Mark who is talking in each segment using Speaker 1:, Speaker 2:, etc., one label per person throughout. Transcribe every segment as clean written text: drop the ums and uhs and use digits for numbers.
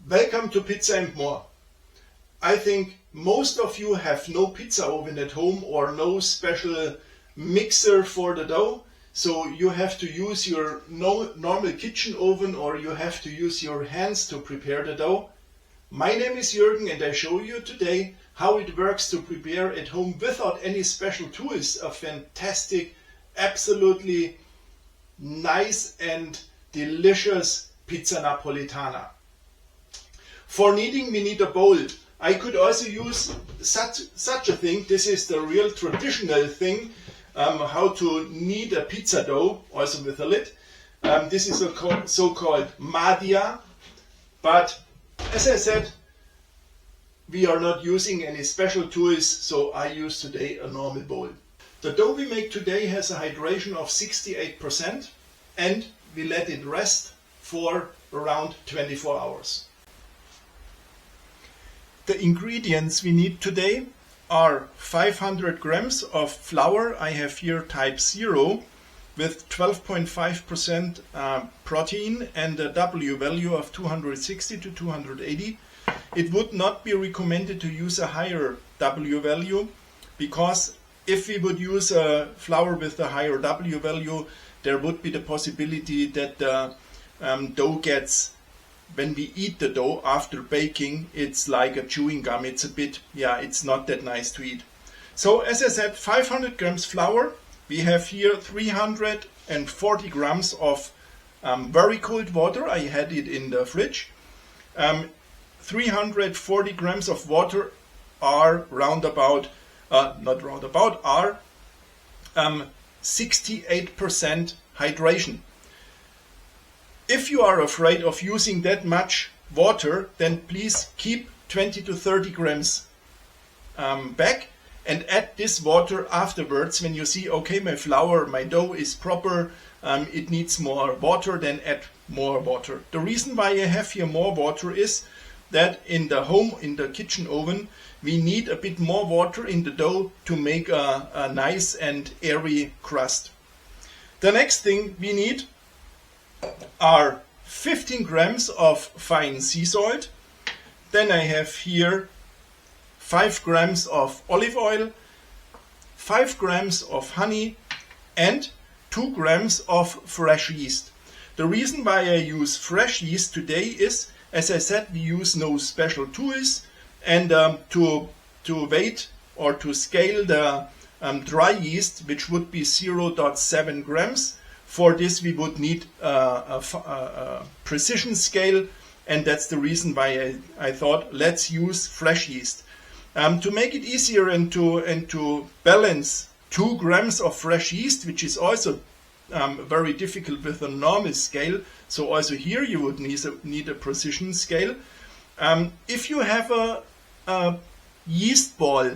Speaker 1: Welcome to Pizza and More. I think most of you have no pizza oven at home or no special mixer for the dough, so you have to use your normal kitchen oven or you have to use your hands to prepare the dough. My name is Jürgen and I show you today how it works to prepare at home without any special tools a fantastic, absolutely nice and delicious pizza napolitana. For kneading we need a bowl. I could also use such a thing. This is the real traditional thing, how to knead a pizza dough, also with a lid. This is a so-called madia, but as I said, we are not using any special tools, so I use today a normal bowl. The dough we make today has a hydration of 68% and we let it rest for around 24 hours. The ingredients we need today are 500 grams of flour. I have here type 0 with 12.5% protein and a W value of 260 to 280. It would not be recommended to use a higher W value because if we would use a flour with a higher W value, there would be the possibility that the dough gets, when we eat the dough after baking, it's like a chewing gum. It's a bit, it's not that nice to eat. So as I said, 500 grams flour. We have here 340 grams of very cold water. I had it in the fridge. 340 grams of water are are 68% hydration. If you are afraid of using that much water, then please keep 20 to 30 grams back and add this water afterwards when you see, okay, my dough is proper, it needs more water, then add more water. The reason why I have here more water is that in the kitchen oven, we need a bit more water in the dough to make a nice and airy crust. The next thing we need are 15 grams of fine sea salt. Then I have here 5 grams of olive oil, 5 grams of honey and 2 grams of fresh yeast. The reason why I use fresh yeast today is, as I said, we use no special tools, and to weight or to scale the dry yeast, which would be 0.7 grams, for this we would need a precision scale, and that's the reason why I thought let's use fresh yeast. To make it easier and to balance 2 grams of fresh yeast, which is also very difficult with a normal scale, so also here you would need a precision scale. If you have a yeast ball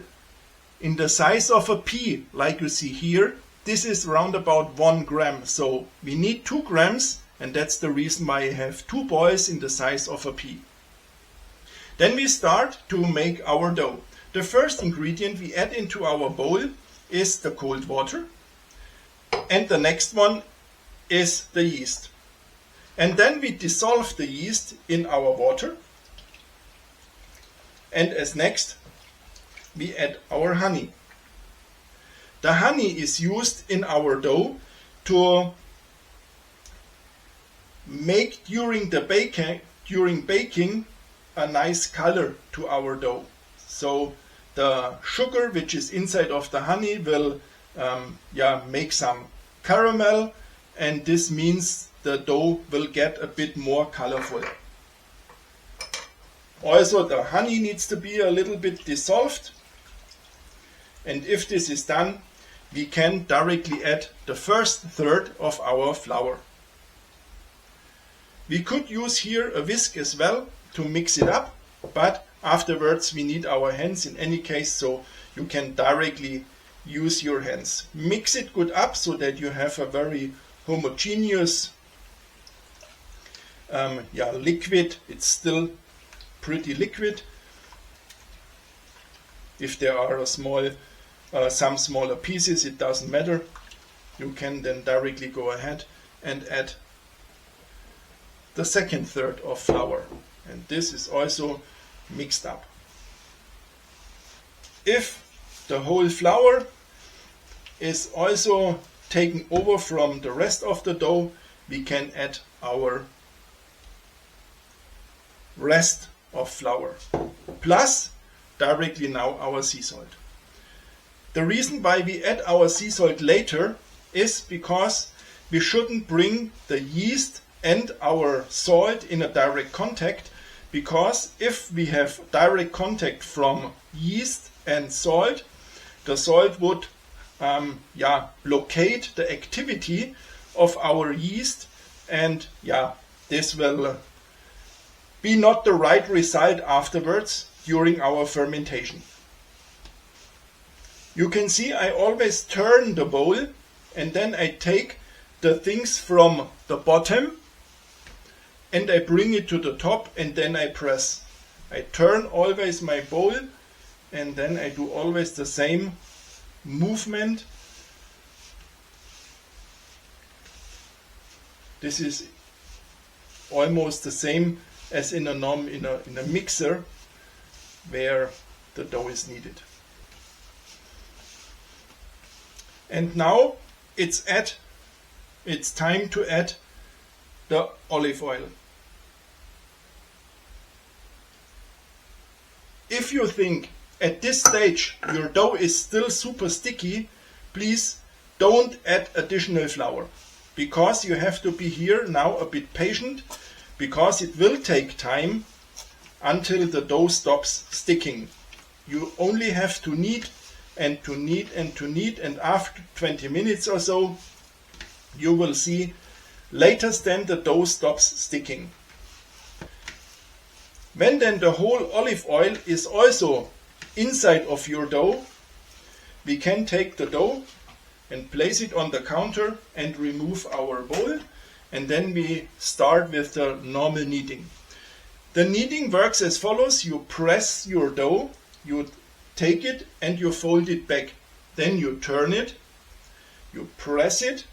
Speaker 1: in the size of a pea, like you see here, this is around about 1 gram. So we need 2 grams, and that's the reason why I have 2 balls in the size of a pea. Then we start to make our dough. The first ingredient we add into our bowl is the cold water, and the next one is the yeast. And then we dissolve the yeast in our water, and as next we add our honey. The honey is used in our dough to make during baking a nice color to our dough. So the sugar which is inside of the honey will make some caramel, and this means the dough will get a bit more colorful. Also the honey needs to be a little bit dissolved, and if this is done, we can directly add the first third of our flour. We could use here a whisk as well to mix it up, but afterwards we need our hands in any case, so you can directly use your hands. Mix it good up so that you have a very homogeneous liquid. It's still pretty liquid. If there are some smaller pieces, it doesn't matter. You can then directly go ahead and add the second third of flour. And this is also mixed up. If the whole flour is also taken over from the rest of the dough, we can add our rest of flour, plus directly now our sea salt. The reason why we add our sea salt later is because we shouldn't bring the yeast and our salt in a direct contact, because if we have direct contact from yeast and salt, the salt would blockade the activity of our yeast, and this will be not the right result afterwards during our fermentation. You can see I always turn the bowl, and then I take the things from the bottom and I bring it to the top, and then I press. I turn always my bowl, and then I do always the same movement. This is almost the same as in a mixer where the dough is kneaded. And now it's time to add the olive oil. If you think at this stage your dough is still super sticky, please don't add additional flour, because you have to be here now a bit patient, because it will take time until the dough stops sticking. You only have to knead and to knead and to knead, and after 20 minutes or so you will see latest then the dough stops sticking. When then the whole olive oil is also inside of your dough, we can take the dough and place it on the counter and remove our bowl, and then we start with the normal kneading. The kneading works as follows: you press your dough, you take it and you fold it back, then you turn it, you press it,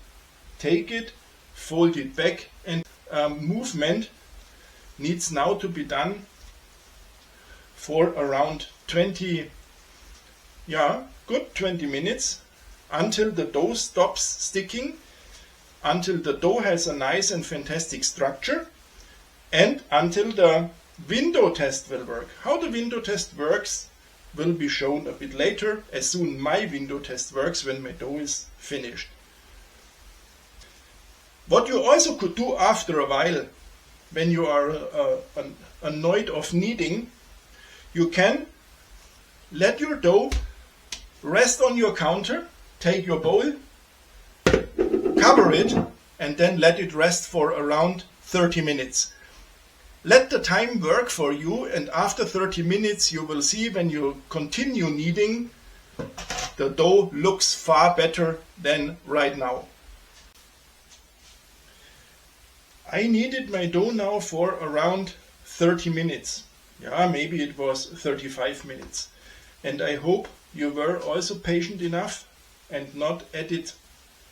Speaker 1: take it, fold it back, and movement needs now to be done for around 20 minutes, until the dough stops sticking, until the dough has a nice and fantastic structure, and until the window test will work. How the window test works will be shown a bit later, as soon my window test works when my dough is finished. What you also could do after a while, when you are annoyed of kneading, you can let your dough rest on your counter, take your bowl, cover it, and then let it rest for around 30 minutes. Let the time work for you, and after 30 minutes you will see, when you continue kneading, the dough looks far better than right now. I kneaded my dough now for around 30 minutes. Maybe it was 35 minutes. And I hope you were also patient enough and not added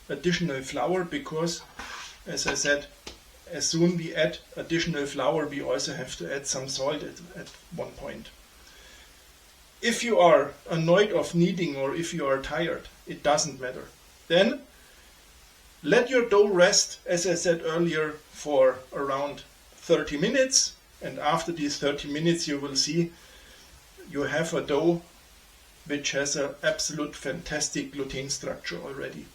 Speaker 1: additional flour, because, as I said, as soon we add additional flour, we also have to add some salt at one point. If you are annoyed of kneading, or if you are tired, it doesn't matter. Then let your dough rest, as I said earlier, for around 30 minutes. And after these 30 minutes you will see you have a dough which has an absolute fantastic gluten structure already.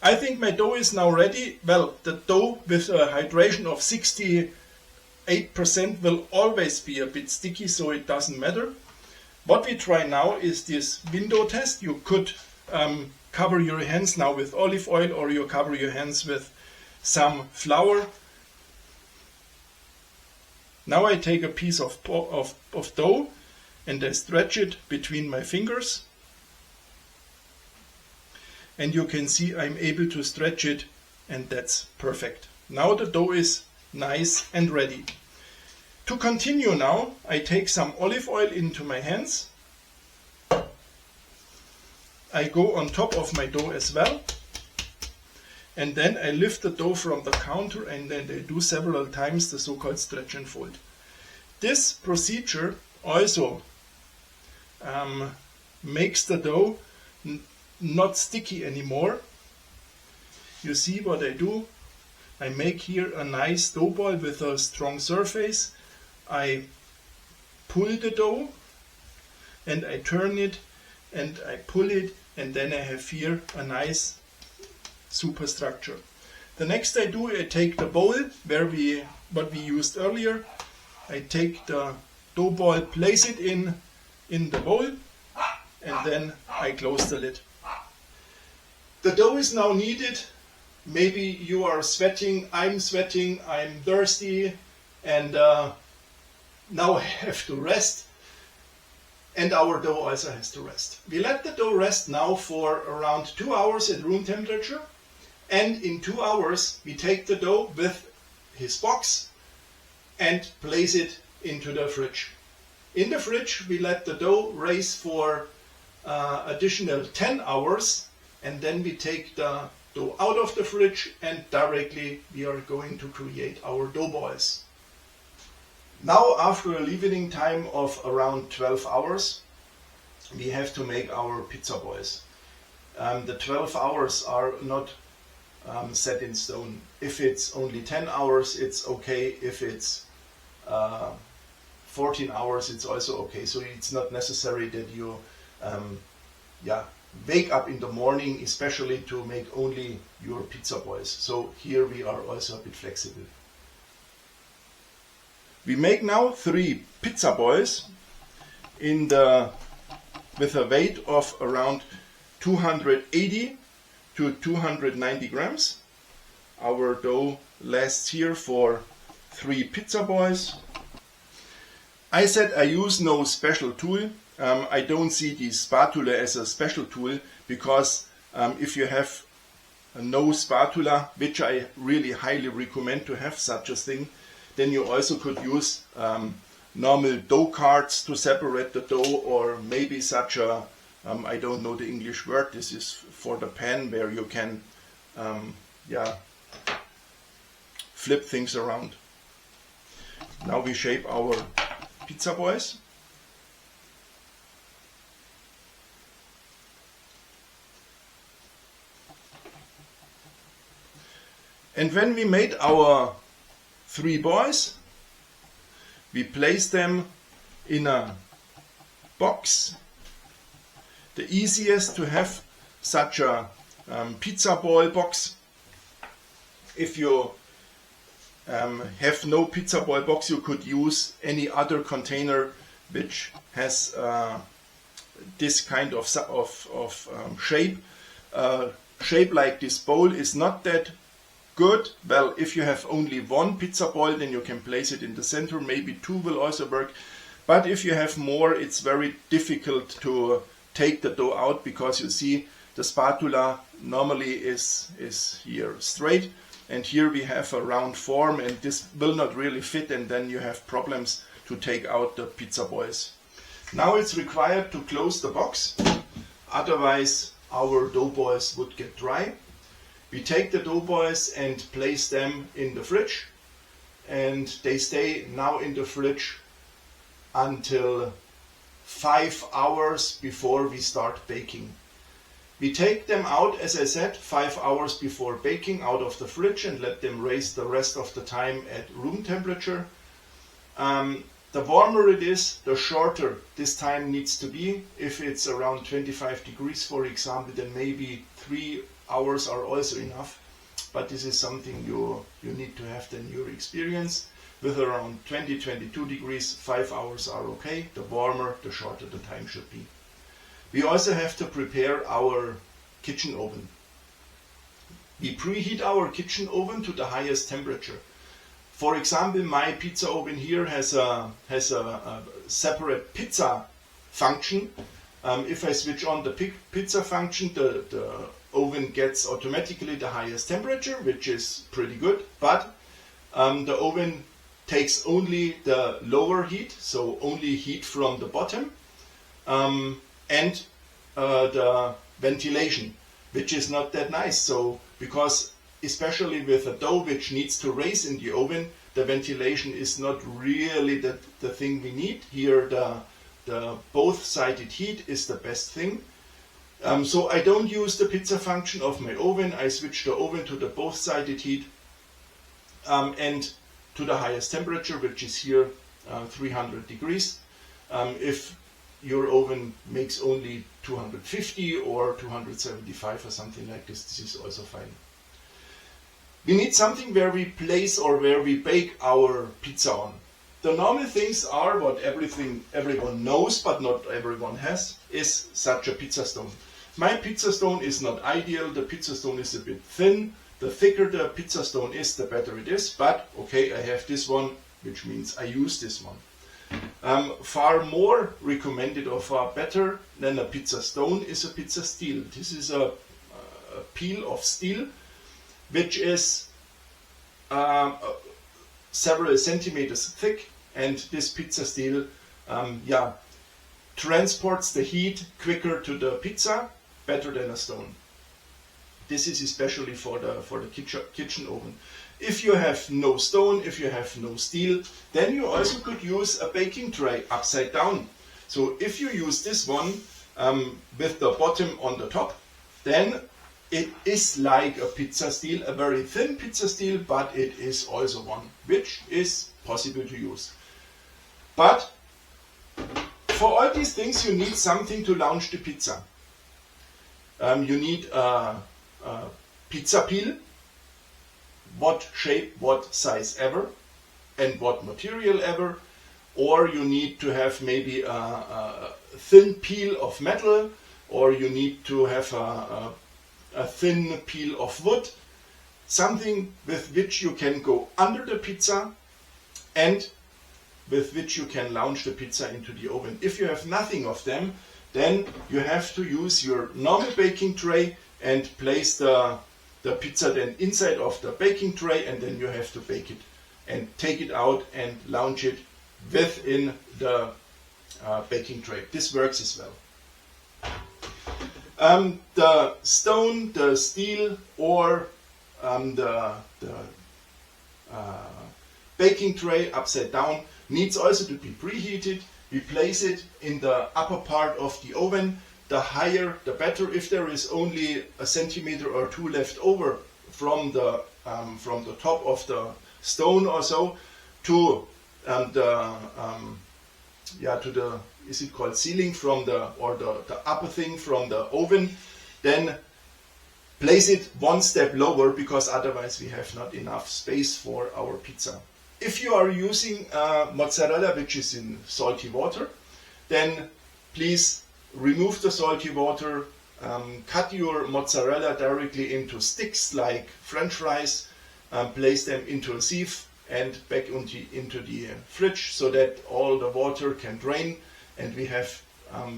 Speaker 1: I think my dough is now ready. Well, the dough with a hydration of 68% will always be a bit sticky, so it doesn't matter. What we try now is this window test. You could cover your hands now with olive oil, or you cover your hands with some flour. Now I take a piece of dough and I stretch it between my fingers. And you can see I'm able to stretch it, and that's perfect. Now the dough is nice and ready. To continue now, I take some olive oil into my hands. I go on top of my dough as well. and then I lift the dough from the counter and then I do several times the so-called stretch and fold. This procedure also makes the dough not sticky anymore. You see what I do? I make here a nice dough ball with a strong surface. I pull the dough and I turn it and I pull it, and then I have here a nice superstructure. The next I do, I take the bowl what we used earlier. I take the dough ball, place it in the bowl, and then I close the lid. The dough is now kneaded. Maybe you are sweating, I'm thirsty, and now I have to rest. And our dough also has to rest. We let the dough rest now for around 2 hours at room temperature. And in 2 hours, we take the dough with his box and place it into the fridge. In the fridge, we let the dough raise for additional 10 hours. And then we take the dough out of the fridge and directly we are going to create our dough balls. Now, after a leavening time of around 12 hours, we have to make our pizza balls. The 12 hours are not set in stone. If it's only 10 hours, it's okay. If it's 14 hours, it's also okay. So it's not necessary that you wake up in the morning, especially to make only your pizza balls. So here we are also a bit flexible. We make now 3 pizza balls with a weight of around 280 to 290 grams. Our dough lasts here for 3 pizza balls. I said I use no special tool. I don't see the spatula as a special tool because if you have no spatula, which I really highly recommend to have such a thing, then you also could use normal dough cards to separate the dough, or maybe such a, I don't know the English word, this is for the pan where you can flip things around. Now we shape our pizza balls. And when we made our 3 balls, we place them in a box. The easiest to have such a pizza ball box. If you have no pizza ball box, you could use any other container which has this kind of shape. Shape like this bowl is not that good. Well, if you have only 1 pizza ball, then you can place it in the center. Maybe 2 will also work. But if you have more, it's very difficult to take the dough out, because you see the spatula normally is here straight, and here we have a round form, and this will not really fit, and then you have problems to take out the pizza balls. Now it's required to close the box, otherwise our dough balls would get dry. We take the dough balls and place them in the fridge, and they stay now in the fridge until 5 hours before we start baking. We take them out, as I said, 5 hours before baking out of the fridge and let them raise the rest of the time at room temperature. The warmer it is, the shorter this time needs to be. If it's around 25 degrees, for example, then maybe 3 hours are also enough. But this is something you need to have in your experience. With around 20-22 degrees, 5 hours are okay. The warmer, the shorter the time should be. We also have to prepare our kitchen oven. We preheat our kitchen oven to the highest temperature. For example, my pizza oven here has a separate pizza function. If I switch on the pizza function, the oven gets automatically the highest temperature, which is pretty good. But the oven takes only the lower heat, so only heat from the bottom, and the ventilation, which is not that nice. So because especially with a dough which needs to raise in the oven, the ventilation is not really the thing we need. Here the both-sided heat is the best thing. So I don't use the pizza function of my oven. I switch the oven to the both-sided heat and to the highest temperature, which is here 300 degrees. If your oven makes only 250 or 275 or something like this, this is also fine. We need something where we place or where we bake our pizza on. The normal things are what everyone knows, but not everyone has, is such a pizza stone. My pizza stone is not ideal. The pizza stone is a bit thin. The thicker the pizza stone is, the better it is. But okay, I have this one, which means I use this one. Far more recommended or far better than a pizza stone is a pizza steel. This is a peel of steel, which is several centimeters thick, and this pizza steel transports the heat quicker to the pizza, better than a stone. This is especially for the kitchen oven. If you have no stone, if you have no steel, then you also could use a baking tray upside down. So if you use this one with the bottom on the top, then it is like a pizza steel, a very thin pizza steel, but it is also one which is possible to use. But for all these things you need something to launch the pizza. You need a pizza peel, what shape, what size ever, and what material ever. Or you need to have maybe a thin peel of metal, or you need to have a thin peel of wood, something with which you can go under the pizza and with which you can launch the pizza into the oven. If you have nothing of them, then you have to use your normal baking tray and place the pizza then inside of the baking tray, and then you have to bake it and take it out and launch it within the baking tray. This works as well. The stone, the steel, or the baking tray upside down needs also to be preheated. We place it in the upper part of the oven. The higher the better. If there is only a centimeter or two left over from the top of the stone or so to the is it called ceiling from the upper thing from the oven, then place it one step lower, because otherwise we have not enough space for our pizza. If you are using mozzarella which is in salty water, then please remove the salty water, cut your mozzarella directly into sticks like French fries, place them into a sieve and back into the fridge so that all the water can drain, and we have,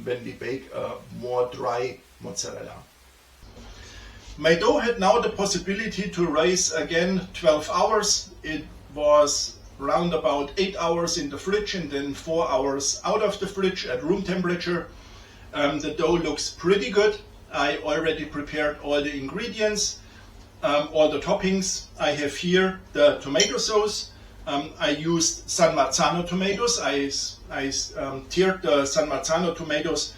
Speaker 1: when we bake, a more dry mozzarella. My dough had now the possibility to rise again 12 hours. It was around about 8 hours in the fridge and then 4 hours out of the fridge at room temperature. The dough looks pretty good. I already prepared all the ingredients, all the toppings. I have here the tomato sauce. I used San Marzano tomatoes. I teared the San Marzano tomatoes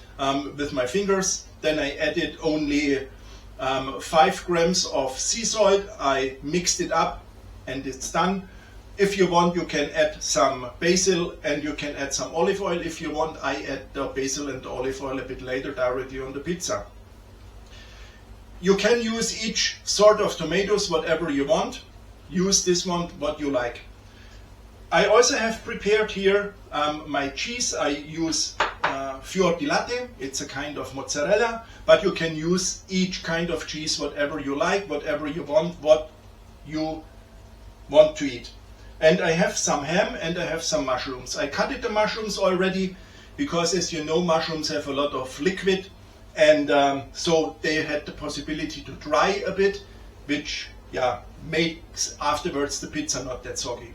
Speaker 1: with my fingers. Then I added only 5 grams of sea salt. I mixed it up and it's done. If you want, you can add some basil and you can add some olive oil. If you want, I add the basil and the olive oil a bit later directly on the pizza. You can use each sort of tomatoes, whatever you want. Use this one, what you like. I also have prepared here my cheese. I use fior di latte. It's a kind of mozzarella, but you can use each kind of cheese, whatever you like, whatever you want, what you want to eat. And I have some ham and I have some mushrooms. I cut the mushrooms already because, as you know, mushrooms have a lot of liquid, and so they had the possibility to dry a bit, which makes afterwards the pizza not that soggy.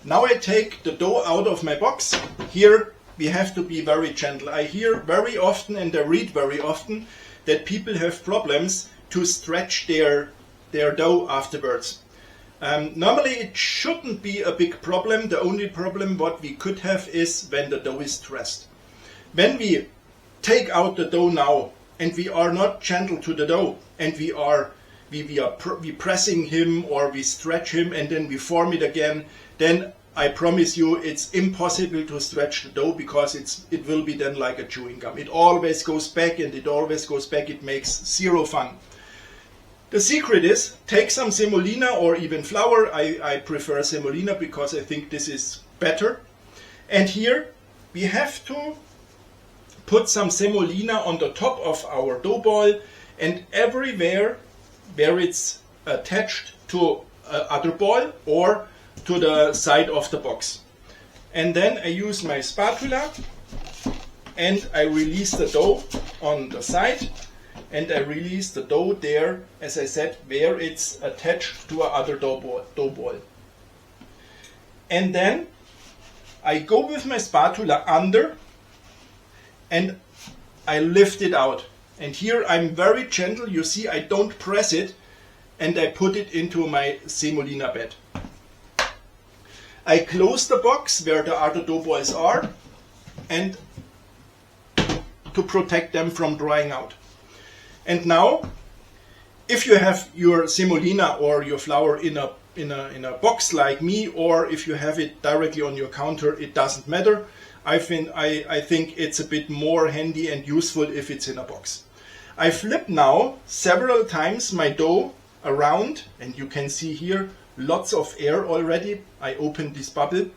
Speaker 1: Now I take the dough out of my box. Here we have to be very gentle. I hear very often and I read very often that people have problems to stretch their dough afterwards. Normally it shouldn't be a big problem. The only problem what we could have is when the dough is stressed. When we take out the dough now and we are not gentle to the dough and we pressing him or we stretch him and then we form it again, then I promise you it's impossible to stretch the dough, because it will be then like a chewing gum. It always goes back and it always goes back. It makes zero fun. The secret is, take some semolina or even flour. I prefer semolina because I think this is better. And here we have to put some semolina on the top of our dough ball, and everywhere where it's attached to other ball or to the side of the box. And then I use my spatula and I release the dough on the side, and I release the dough there, as I said, where it's attached to another dough ball. And then I go with my spatula under and I lift it out. And here I'm very gentle. You see, I don't press it, and I put it into my semolina bed. I close the box where the other dough balls are, and to protect them from drying out. And now, if you have your semolina or your flour in a box like me, or if you have it directly on your counter, it doesn't matter. I think it's a bit more handy and useful if it's in a box. I flip now several times my dough around, and you can see here lots of air already. I open this bubble.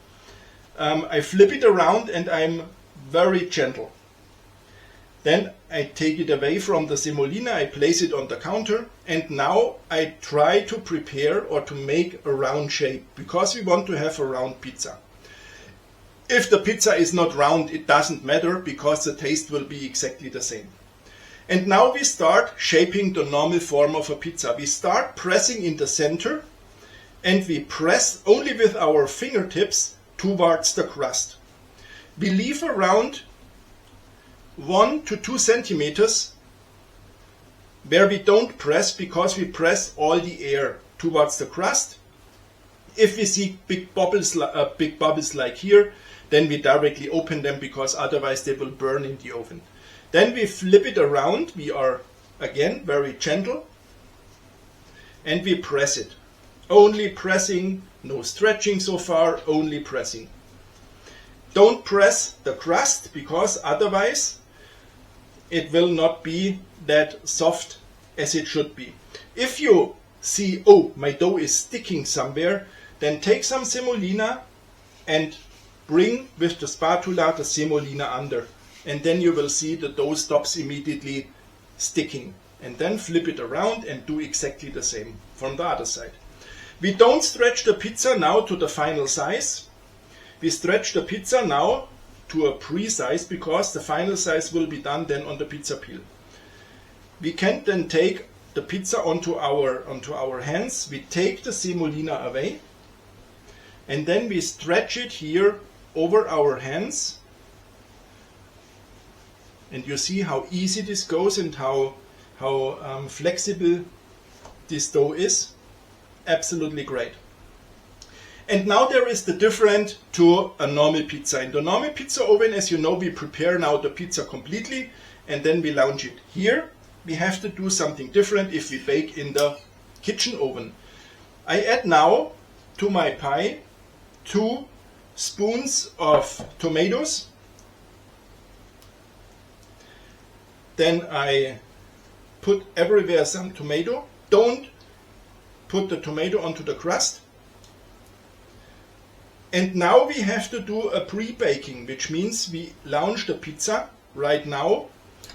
Speaker 1: I flip it around and I'm very gentle. Then I take it away from the semolina, I place it on the counter, and now I try to prepare or to make a round shape, because we want to have a round pizza. If the pizza is not round, it doesn't matter, because the taste will be exactly the same. And now we start shaping the normal form of a pizza. We start pressing in the center, and we press only with our fingertips towards the crust. We leave around 1 to 2 centimeters where we don't press, because we press all the air towards the crust. If we see big bubbles like here, then we directly open them, because otherwise they will burn in the oven. Then we flip it around. We are again very gentle, and we press it. Only pressing, no stretching so far, only pressing. Don't press the crust, because otherwise it will not be that soft as it should be. If you see, oh, my dough is sticking somewhere, then take some semolina and bring with the spatula the semolina under. And then you will see the dough stops immediately sticking. And then flip it around and do exactly the same from the other side. We don't stretch the pizza now to the final size. We stretch the pizza now to a pre-size, because the final size will be done then on the pizza peel. We can then take the pizza onto our hands. We take the semolina away, and then we stretch it here over our hands. And you see how easy this goes and how flexible this dough is. Absolutely great. And now there is the difference to a normal pizza. In the normal pizza oven, as you know, we prepare now the pizza completely and then we launch it. Here we have to do something different if we bake in the kitchen oven. I add now to my pie 2 spoons of tomatoes. Then I put everywhere some tomato. Don't put the tomato onto the crust. And now we have to do a pre-baking, which means we launch the pizza right now,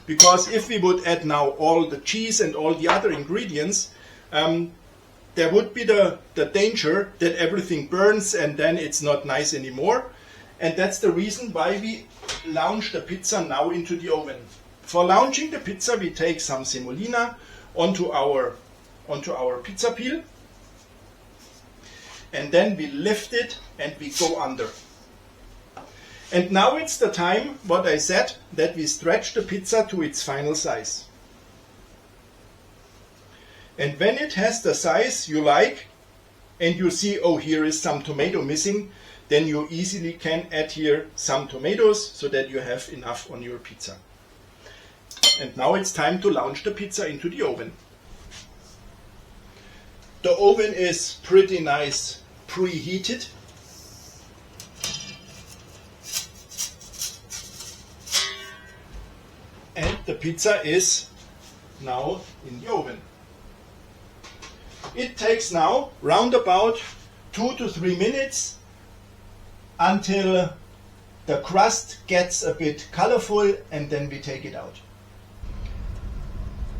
Speaker 1: because if we would add now all the cheese and all the other ingredients, there would be the danger that everything burns and then it's not nice anymore. And that's the reason why we launch the pizza now into the oven. For launching the pizza, we take some semolina onto our pizza peel, and then we lift it and we go under. And now it's the time, what I said, that we stretch the pizza to its final size. And when it has the size you like, and you see, oh, here is some tomato missing, then you easily can add here some tomatoes so that you have enough on your pizza. And now it's time to launch the pizza into the oven. The oven is pretty nice preheated. And the pizza is now in the oven. It takes now round about 2 to 3 minutes until the crust gets a bit colorful, and then we take it out.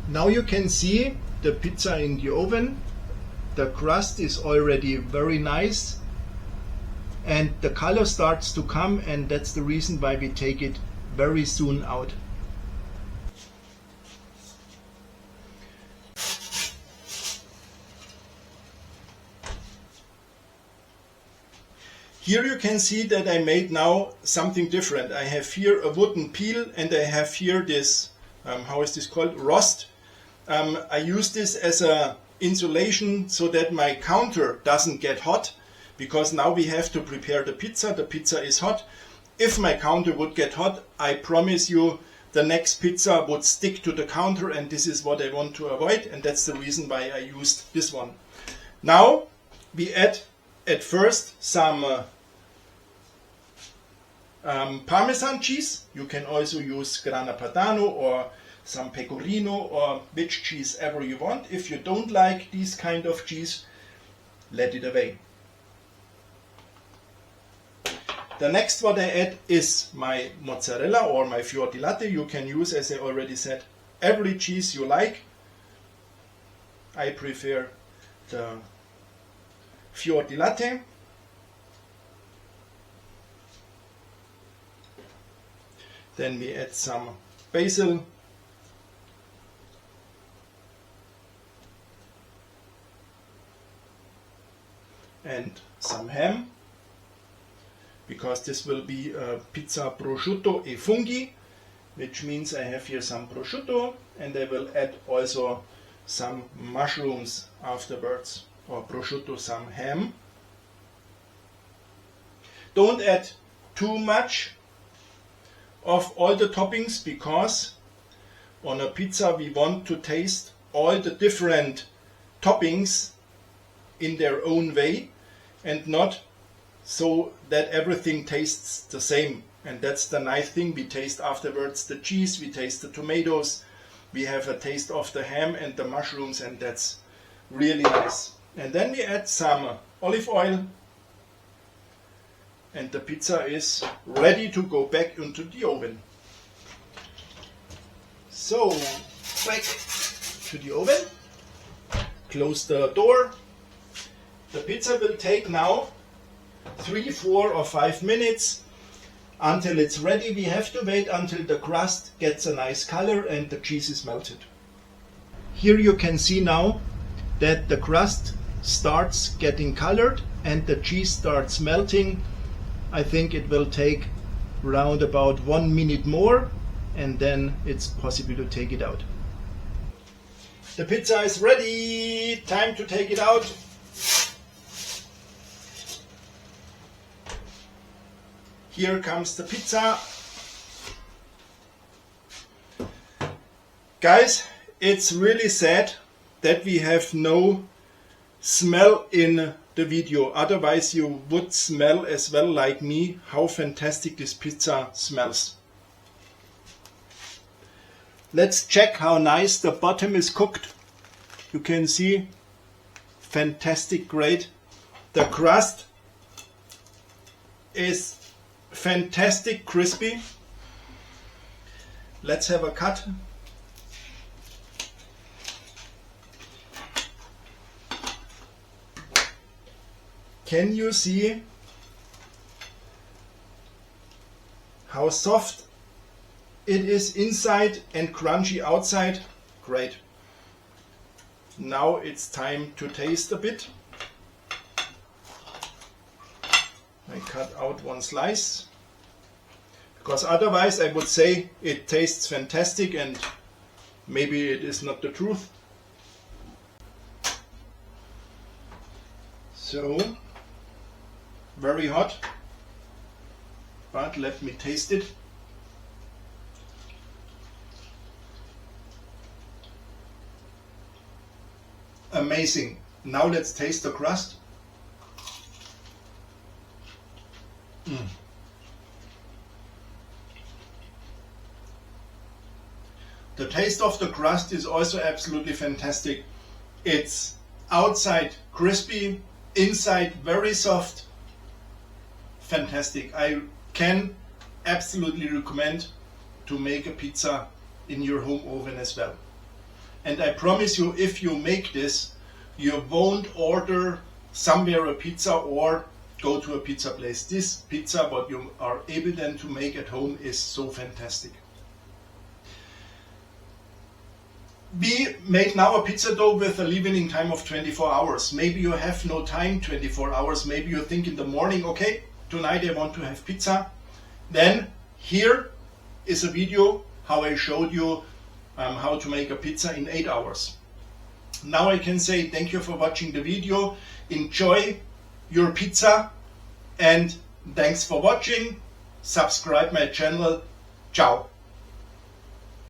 Speaker 1: Now you can see the pizza in the oven. The crust is already very nice and the color starts to come, and that's the reason why we take it very soon out. Here you can see that I made now something different. I have here a wooden peel and I have here this, how is this called? Rost. I use this as a insulation so that my counter doesn't get hot, because now we have to prepare the pizza. The pizza is hot. If my counter would get hot, I promise you the next pizza would stick to the counter, and this is what I want to avoid, and that's the reason why I used this one. Now we add at first some Parmesan cheese. You can also use Grana Padano or some pecorino or which cheese ever you want. If you don't like these kind of cheese, let it away. The next what I add is my mozzarella or my fior di latte. You can use, as I already said, every cheese you like. I prefer the fior di latte. Then we add some basil. And some ham, because this will be a pizza prosciutto e funghi, which means I have here some prosciutto, and I will add also some mushrooms afterwards, or prosciutto, some ham. Don't add too much of all the toppings, because on a pizza we want to taste all the different toppings in their own way, and not so that everything tastes the same. And that's the nice thing. We taste afterwards the cheese, we taste the tomatoes, we have a taste of the ham and the mushrooms, and that's really nice. And then we add some olive oil, and the pizza is ready to go back into the oven. So back to the oven, close the door. The pizza will take now 3, 4 or 5 minutes until it's ready. We have to wait until the crust gets a nice color and the cheese is melted. Here you can see now that the crust starts getting colored and the cheese starts melting. I think it will take round about 1 minute more, and then it's possible to take it out. The pizza is ready. Time to take it out. Here comes the pizza. Guys, it's really sad that we have no smell in the video. Otherwise you would smell as well like me how fantastic this pizza smells. Let's check how nice the bottom is cooked. You can see, fantastic, great. The crust is fantastic crispy. Let's have a cut. Can you see how soft it is inside and crunchy outside? Great. Now it's time to taste a bit. I cut out one slice, because otherwise I would say it tastes fantastic, and maybe it is not the truth. So, very hot, but let me taste it. Amazing. Now let's taste the crust. The taste of the crust is also absolutely fantastic. It's outside crispy, inside very soft. Fantastic. I can absolutely recommend to make a pizza in your home oven as well. And I promise you, if you make this, you won't order somewhere a pizza or go to a pizza place. This pizza, what you are able then to make at home, is so fantastic. We made now a pizza dough with a leavening time of 24 hours. Maybe you have no time 24 hours. Maybe you think in the morning, okay, tonight I want to have pizza. Then here is a video how I showed you how to make a pizza in 8 hours. Now I can say thank you for watching the video. Enjoy your pizza and thanks for watching. Subscribe my channel. Ciao.